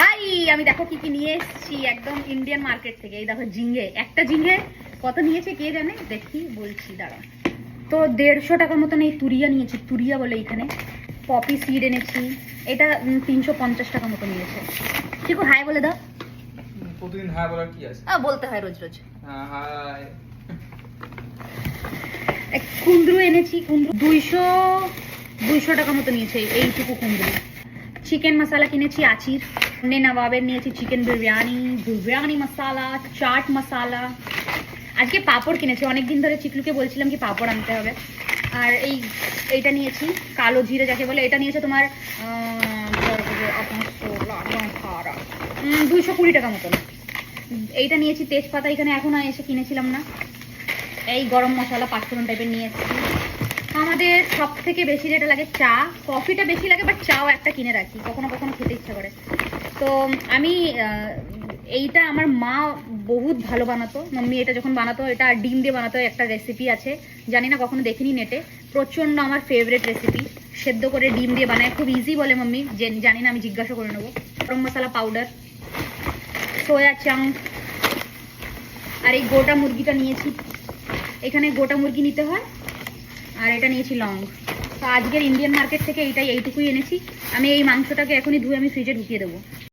High, আমি দেখো কি কি নিয়ে এসেছি একদম ইন্ডিয়ান মার্কেট থেকে। এই দেখো ঝিঙ্গে, একটা ঝিঙ্গে কত নিয়েছে কে জানে, দেখি বলছি দাঁড়া। তো 150 টাকার মতন এই তুরিয়া নিয়েছি, তুরিয়া বলে এখানে। পপি সিড এনেছি, এটা 350 টাকা মতো নিয়েছে। ঠিক হাই বলে দাও। প্রতিদিন হাই বলার কি আছে? বলতে হয় রোজ রোজ। হাই। কুন্দ্রু এনেছি, কুন্দ্রু 200 টাকা মতো নিয়েছে এইটুকু কুন্দ্রু। চিকেন মশলা কিনেছি আচির, নবাবের নিয়েছি চিকেন বিরিয়ানি মশলা, চাট মশলা। আজকে পাঁপড় কিনেছি, অনেকদিন ধরে চিকলুকে বলছিলাম কি পাঁপড় আনতে হবে। আর এইটা নিয়েছি কালো জিরে যাকে বলে, এটা নিয়েছে তোমার 220 টাকা মতন। এইটা নিয়েছি তেজপাতা, এখানে এখন এসে কিনেছিলাম না। এই গরম মশলা 5 টাইপের নিয়ে এসেছি। আমাদের সব থেকে বেশি যেটা লাগে চা, কফিটা বেশি লাগে, বাট চাও একটা কিনে রাখি, কখনো কখনো খেতে ইচ্ছা করে। তো আমি এইটা আমার মা বহুত ভালো বানাতো, মাম্মি এটা যখন বানাতো, এটা ডিম দিয়ে বানাতো, একটা রেসিপি আছে জানি না, কখনো দেখিনি নেটে, প্রচণ্ড আমার ফেভারিট রেসিপি। সেদ্ধ করে ডিম দিয়ে বানায়, খুব ইজি বলে মাম্মি, জানি না, আমি জিজ্ঞাসা করে নেবো। গরম মশলা পাউডার, সোয়া চাঙ্ক, আর এই গোটা মুরগিটা নিয়েছি, এখানে গোটা মুরগি নিতে হয়। আর এটা নিয়েছি লং। তো আজকের ইন্ডিয়ান মার্কেট থেকে এইটুকুই এনেছি। আমি এই মাংসটাকে এখনই ধুয়ে আমি ফ্রিজে ঢুকিয়ে দেবো।